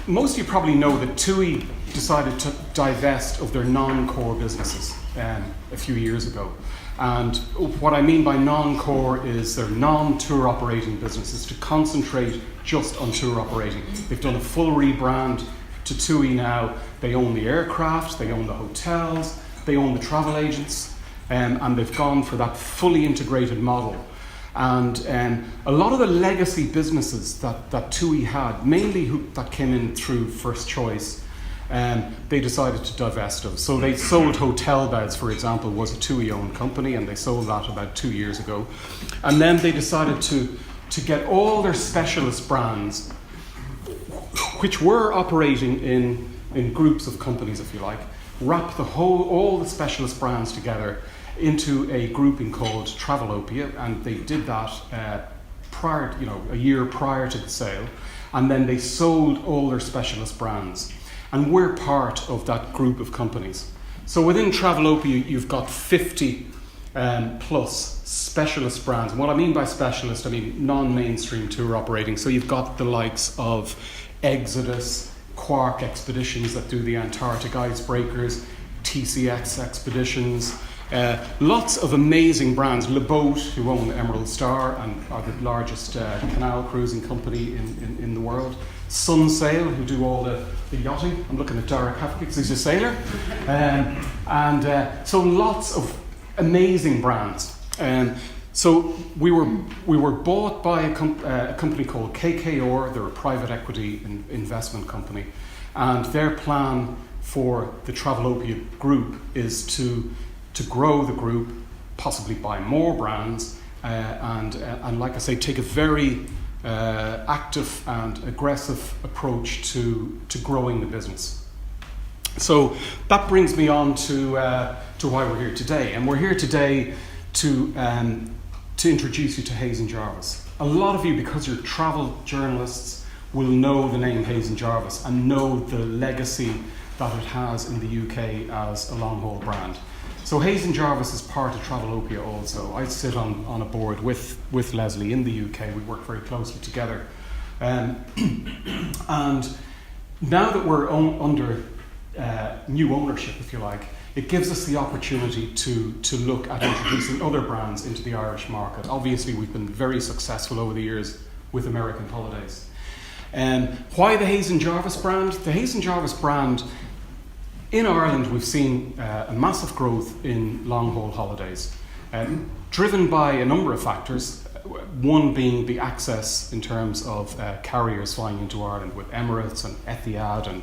most of you probably know that TUI decided to divest of their non-core businesses a few years ago. And what I mean by non-core is their non-tour operating businesses, to concentrate just on tour operating. They've done a full rebrand to TUI now. They own the aircraft, they own the hotels, they own the travel agents, and they've gone for that fully integrated model. And a lot of the legacy businesses that TUI had, mainly that came in through First Choice, they decided to divest of. So they sold Hotel Beds, for example, was a TUI-owned company, and they sold that about 2 years ago. And then they decided to get all their specialist brands, which were operating in groups of companies, if you like, wrap all the specialist brands together into a grouping called Travelopia, and they did that a year prior to the sale, and then they sold all their specialist brands. And we're part of that group of companies. So within Travelopia, you've got 50 plus specialist brands. And what I mean by specialist, I mean non-mainstream tour operating. So you've got the likes of Exodus, Quark Expeditions that do the Antarctic icebreakers, TCX Expeditions, lots of amazing brands. Le Boat, who own Emerald Star and are the largest canal cruising company in the world. Sunsail, who do all the yachting. I'm looking at Derek Hafke because he's a sailor. So lots of amazing brands. So we were bought by a company called KKR. They're a private equity investment company, and their plan for the Travelopia group is to grow the group, possibly buy more brands, and like I say, take a very active and aggressive approach to growing the business. So that brings me on to why we're here today, and we're here today to introduce you to Hayes & Jarvis. A lot of you, because you're travel journalists, will know the name Hayes & Jarvis and know the legacy that it has in the UK as a long-haul brand. So Hayes & Jarvis is part of Travelopia also. I sit on a board with Leslie in the UK. We work very closely together. And now that we're under new ownership, if you like, it gives us the opportunity to look at introducing other brands into the Irish market. Obviously, we've been very successful over the years with American Holidays. Why the Hayes & Jarvis brand? The Hayes & Jarvis brand, in Ireland, we've seen a massive growth in long-haul holidays, driven by a number of factors, one being the access in terms of carriers flying into Ireland with Emirates and Etihad and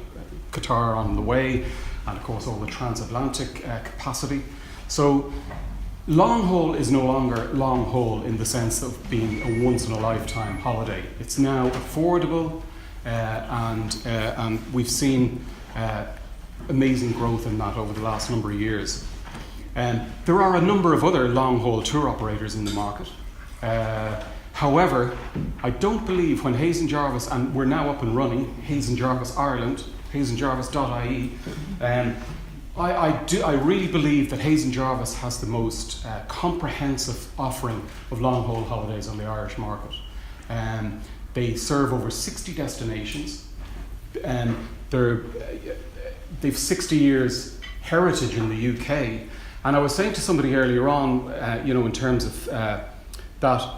Qatar on the way, and of course all the transatlantic capacity. So long-haul is no longer long-haul in the sense of being a once-in-a-lifetime holiday. It's now affordable, and we've seen amazing growth in that over the last number of years. There are a number of other long-haul tour operators in the market. However, I don't believe when Hayes & Jarvis, and we're now up and running, Hayes & Jarvis Ireland, hayesandjarvis.ie, I really believe that Hayes & Jarvis has the most comprehensive offering of long-haul holidays on the Irish market. They serve over 60 destinations. They've 60 years heritage in the UK, and I was saying to somebody earlier on, in terms of that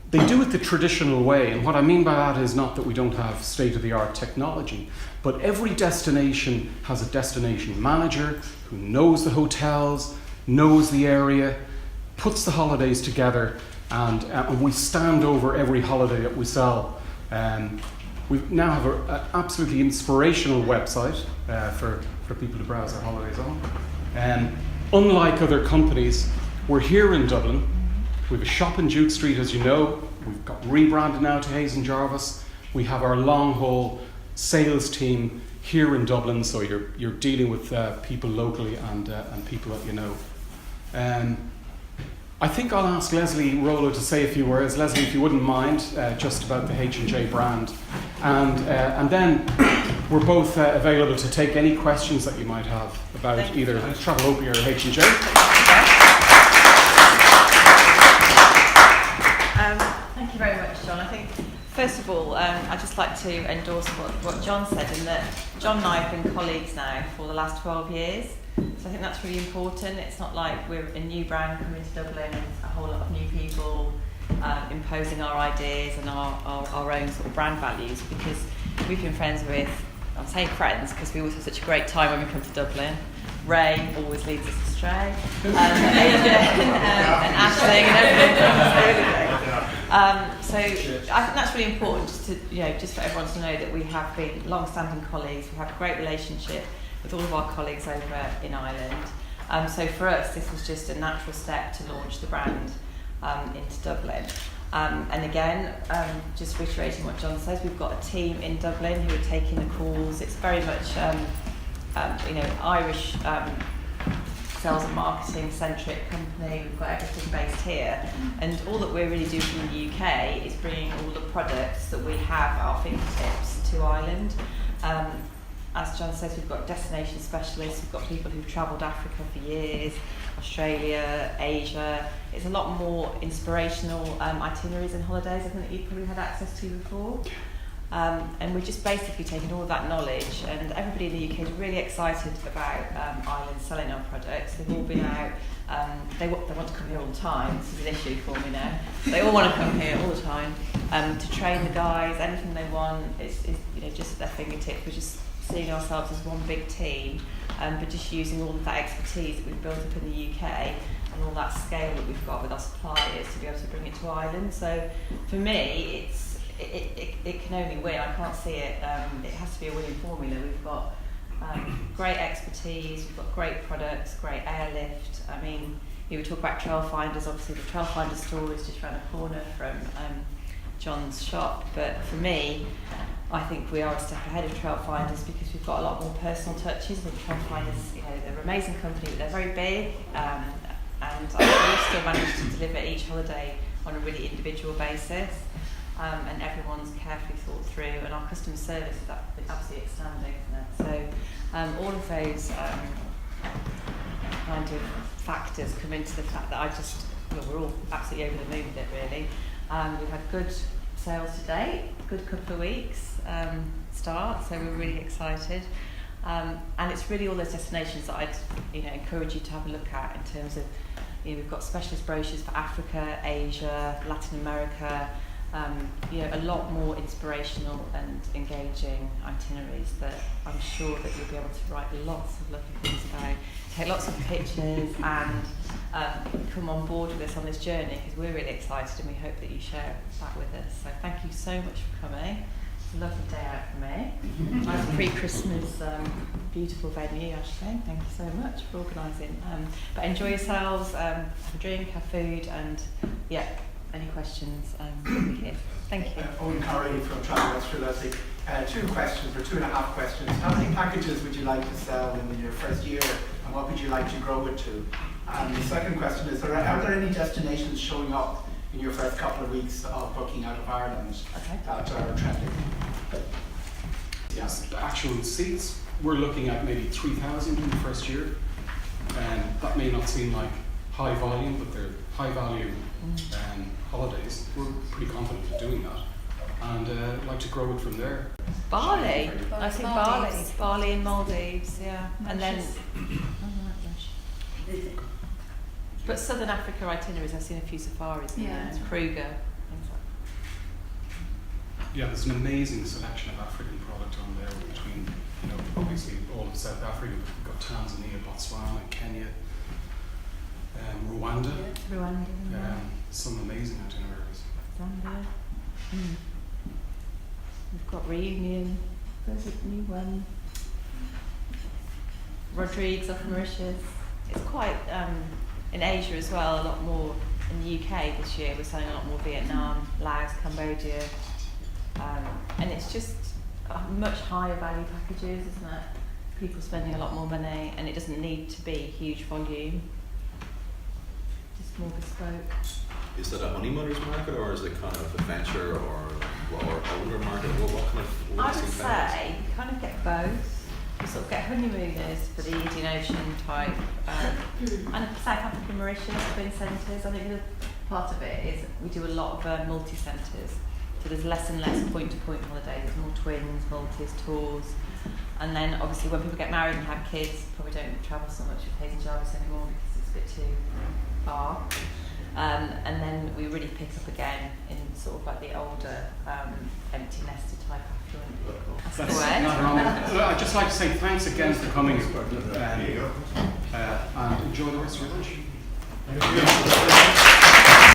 they do it the traditional way, and what I mean by that is not that we don't have state-of-the-art technology, but every destination has a destination manager who knows the hotels, knows the area, puts the holidays together, and we stand over every holiday that we sell. We now have an absolutely inspirational website for people to browse their holidays on. Unlike other companies, we're here in Dublin. We have a shop in Duke Street, as you know. We've got rebranded now to Hayes & Jarvis. We have our long-haul sales team here in Dublin, so you're dealing with people locally and people that you know. I think I'll ask Leslie Rollo to say a few words. Leslie, if you wouldn't mind, just about the H&J brand. And then we're both available to take any questions that you might have about either Travelopia or H&J. Thank you very much, John. I think First of all, I'd just like to endorse what John said, in that John and I have been colleagues now for the last 12 years. So I think that's really important. It's not like we're a new brand coming to Dublin and a whole lot of new people imposing our ideas and our own sort of brand values, because we've been friends with, I'm saying friends because we always have such a great time when we come to Dublin. Ray always leads us astray. Eoghan and Ashling and everything. So I think that's really important, just for everyone to know that we have been long-standing colleagues. We have a great relationship with all of our colleagues over in Ireland. So for us, this was just a natural step to launch the brand into Dublin. And again, just reiterating what John says, we've got a team in Dublin who are taking the calls. It's very much Irish sales and marketing centric company. We've got everything based here, and all that we're really doing in the UK is bringing all the products that we have at our fingertips to Ireland. As John says, we've got destination specialists, we've got people who've travelled Africa for years, Australia, Asia. It's a lot more inspirational itineraries and holidays, I think, that you've probably had access to before. And we're just basically taking all of that knowledge, and everybody in the UK is really excited about Ireland selling our products. They've all been out, they want to come here all the time. This is an issue for me now. They all want to come here all the time to train the guys, anything they want. It's just at their fingertips. We're just seeing ourselves as one big team, but just using all of that expertise that we've built up in the UK and all that scale that we've got with our suppliers to be able to bring it to Ireland. So for me, it can only win. I can't see it. It has to be a winning formula. We've got great expertise, we've got great products, great airlift. I mean, we talk about Trailfinders. Obviously, the Trailfinders store is just around the corner from John's shop. But for me, I think we are a step ahead of Trailfinders because we've got a lot more personal touches. And Trailfinders, they're an amazing company, but they're very big, and we still manage to deliver each holiday on a really individual basis. And everyone's carefully thought through, and our customer service is absolutely outstanding, isn't it? So all of those kind of factors come into the fact that we're all absolutely over the moon with it, really. We've had good sales to date, good couple of weeks start, so we're really excited. And it's really all those destinations that I'd encourage you to have a look at in terms of, we've got specialist brochures for Africa, Asia, Latin America. A lot more inspirational and engaging itineraries that I'm sure that you'll be able to write lots of lovely things about, take lots of pictures, and come on board with us on this journey, because we're really excited and we hope that you share that with us. So thank you so much for coming. It's a lovely day out for me. Nice pre-Christmas, beautiful venue, Ashling. Thank you so much for organising. But enjoy yourselves, have a drink, have food, and any questions, we'll be here. Thank you. Eoghan Corry from Travelopia. 2.5 questions. How many packages would you like to sell in your first year, and what would you like to grow it to? And the second question is, are there any destinations showing up in your first couple of weeks of booking out of Ireland that are trending? Yes, the actual seats, we're looking at maybe 3,000 in the first year, and that may not seem like high volume, but they're high value holidays. We're pretty confident of doing that, and I'd like to grow it from there. Bali, I think Bali and Maldives, and then. But Southern Africa itineraries, I've seen a few safaris there, Kruger, things like that. Yeah, there's an amazing selection of African product on there between, obviously all of South Africa, but we've got Tanzania, Botswana, Kenya, Rwanda. Some amazing itineraries. Zambia. We've got Reunion. There's a new one. Rodrigues off Mauritius. It's quite in Asia as well. A lot more in the UK this year. We're selling a lot more Vietnam, Laos, Cambodia, and it's just much higher value packages, isn't it? People spending a lot more money, and it doesn't need to be huge volume. Just more bespoke. Is that a honeymooners market, or is it kind of adventure or older market? What kind of? I would say you kind of get both. You sort of get honeymooners for the Indian Ocean type, and South Africa, Mauritius, twin centres. I think the part of it is we do a lot of multi-centres. So there's less and less point-to-point holidays. There's more twins, multis, tours. And then obviously when people get married and have kids, probably don't travel so much with Hayes and Jarvis anymore because it's a bit too far. And then we really pick up again in sort of like the older empty nested type affluent people. That's That's not wrong. I'd just like to say thanks again for coming and enjoy the rest of your lunch.